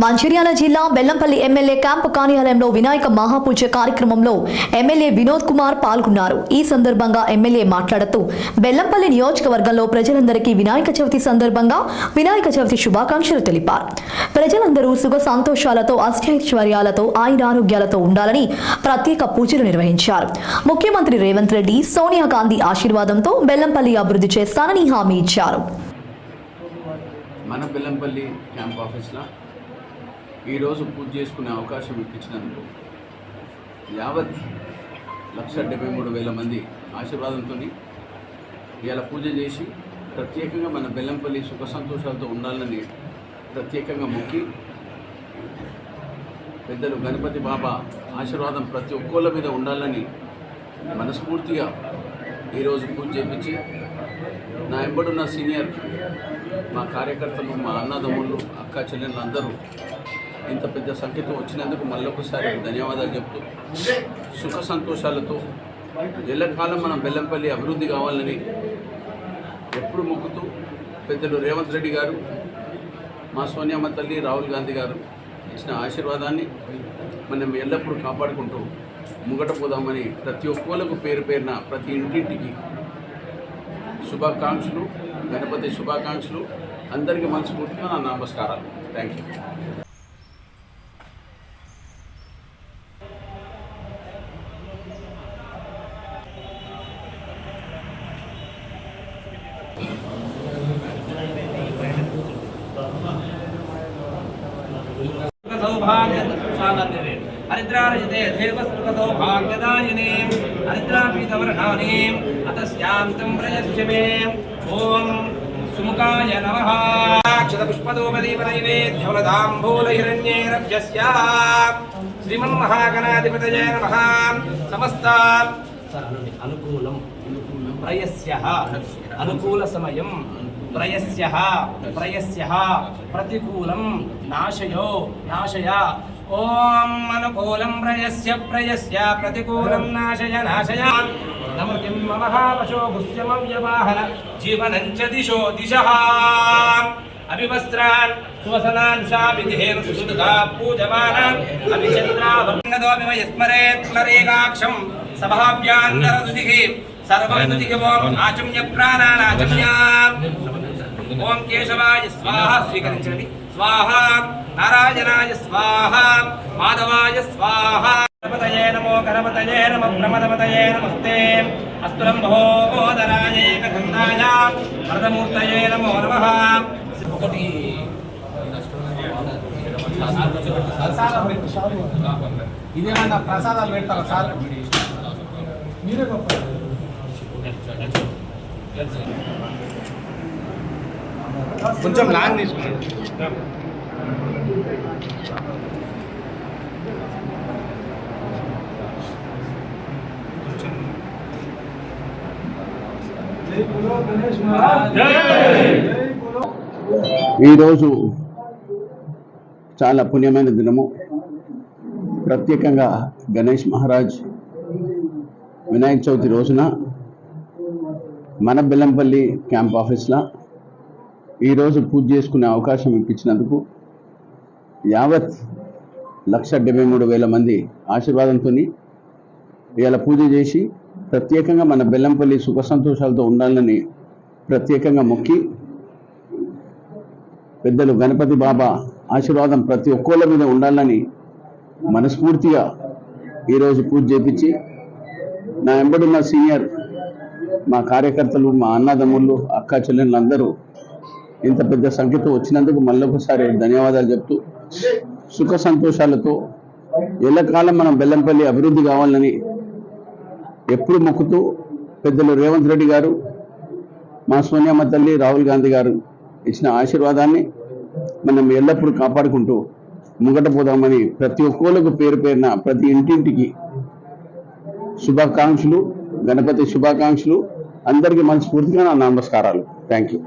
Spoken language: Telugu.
మంచిర్యాల జిల్లా బెల్లంపల్లి ఎమ్మెల్యే క్యాంపు కార్యాలయంలో వినాయక మహాపూజ కార్యక్రమంలో ఎమ్మెల్యే వినోద్ కుమార్ పాల్గొన్నారు. ఈ సందర్భంగా ఎమ్మెల్యే మాట్లాడుతూ బెల్లంపల్లి నియోజకవర్గంలో ప్రజలందరికీ వినాయక చవితి సందర్భంగా వినాయక చవితి శుభాకాంక్షలు తెలిపారు. ప్రజలందరూ సుఖ సంతోషాలతో అష్టైశ్వర్యాలతో ఆయురారోగ్యాలతో ఉండాలని ప్రత్యేక పూజలు నిర్వహించారు. ముఖ్యమంత్రి రేవంత్ రెడ్డి, సోనియా గాంధీ ఆశీర్వాదంతో బెల్లంపల్లి అభివృద్ధి చేస్తానని హామీ ఇచ్చారు. మన బెల్లంపల్లి క్యాంప్ ఆఫీస్లో ఈరోజు పూజ చేసుకునే అవకాశం ఇప్పించినందుకు యావత్ 1,73,000 మంది ఆశీర్వాదంతో ఇలా పూజ చేసి ప్రత్యేకంగా మన బెల్లంపల్లి సుఖ సంతోషాలతో ఉండాలని ప్రత్యేకంగా మొక్కి పెద్దలు గణపతి బాబా ఆశీర్వాదం ప్రతి ఒక్కళ్ళ మీద ఉండాలని మనస్ఫూర్తిగా ఈరోజు పూజ చేయించి నా ఎంబడున్న సీనియర్ మా కార్యకర్తలు, మా అన్నదమ్ముళ్ళు, అక్క చెల్లెళ్ళు అందరూ ఇంత పెద్ద సంఖ్యతో వచ్చినందుకు మళ్ళొకసారి ధన్యవాదాలు చెప్తూ సుఖ సంతోషాలతో ఎల్లకాలం మనం బెల్లంపల్లి అభివృద్ధి కావాలని ఎప్పుడు మొక్కుతూ పెద్దలు రేవంత్ రెడ్డి గారు, మా సోనియమ్మ తల్లి, రాహుల్ గాంధీ గారు ఇచ్చిన ఆశీర్వాదాన్ని మనం ఎల్లప్పుడూ కాపాడుకుంటూ ముంగట పోదామని ప్రతి ఒక్కళ్ళకు పేరు పేరున ప్రతి ఇంటింటికి శుభాకాంక్షలు, గణపతి శుభాకాంక్షలు. అందరికీ మనస్ఫూర్తిగా నా నమస్కారాలు. Thank you. हरिद्रारजिते देवस्पृतसौभाग्यदायिने हरिद्रापीतवर्णानीम् अतस्यान्तं प्रयश्चमे ॐ सुमुखाय नमः। क्षतपुष्पदोपदीपनैवेद्यवलदाम्बूलहिरण्यैरभ्यस्य श्रीमन्महागणाधिपतये नमः। समस्ता अनुकूलं प्रयस्यः अनुकूल समयं प्रयस्यः प्रतिकूलं नाशयो नाशय ओम अनुकूलं प्रयस्य प्रतिकूलं नाशय नमतिं महावशो गुह्यमव्यवाहन जीवनं च दिशो दिशः अभिवस्त्रान् सुवसनांशाभिधेन सुसुदता पूजमानान् अभिचन्द्रावर्णदोऽपि यस्मरेत् पुनरेकाक्षं सभाभ्यान्तरदुदिः सर्वं दुदिः ओम् आचम्य प्राणानाचम्य ओम केशवाय स्वाहा स्वीकरिंचंడి स्वाहा नारायणाय स्वाहा माधवाय स्वाहा गणपतये नमो प्रमदपतये नमस्ते अस्तुलंभोदराय एकखंडाय वरदमूर्तये नमो नमः ఒకటి ఇదేమన్నా ప్రసాదాలు పెడతారా సార్ మీరే గొప్ప కొంచెం లాంగ్ తీసుకున్నాడు. ఈరోజు చాలా పుణ్యమైన దినము. ప్రత్యేకంగా గణేష్ మహారాజ్ వినాయక చవితి రోజున మన బెల్లంపల్లి క్యాంప్ ఆఫీస్లో ఈరోజు పూజ చేసుకునే అవకాశం ఇప్పించినందుకు యావత్ 1,73,000 మంది ఆశీర్వాదంతో ఇలా పూజ చేసి ప్రత్యేకంగా మన బెల్లంపల్లి సుఖ సంతోషాలతో ఉండాలని ప్రత్యేకంగా మొక్కి పెద్దలు గణపతి బాబా ఆశీర్వాదం ప్రతి ఒక్కళ్ళ మీద ఉండాలని మనస్ఫూర్తిగా ఈరోజు పూజ చేపించి నా ఎంబడున్న సీనియర్ మా కార్యకర్తలు, మా అన్నదమ్ముళ్ళు, అక్క చెల్లెళ్ళు అందరూ ఇంత పెద్ద సంఖ్యతో వచ్చినందుకు మళ్ళొకసారి ధన్యవాదాలు చెప్తూ సుఖ సంతోషాలతో ఎల్లకాలం మనం బెల్లంపల్లి అభివృద్ధి కావాలని ఎప్పుడు మొక్కుతూ పెద్దలు రేవంత్ రెడ్డి గారు, మా సోనియమ్మ తల్లి, రాహుల్ గాంధీ గారు ఇచ్చిన ఆశీర్వాదాన్ని మనం ఎల్లప్పుడూ కాపాడుకుంటూ ముంగట పోదామని ప్రతి ఒక్కళ్ళకు పేరు పేరున ప్రతి ఇంటింటికి శుభాకాంక్షలు, గణపతి శుభాకాంక్షలు. అందరికీ మనస్ఫూర్తిగా నా నమస్కారాలు. Thank you.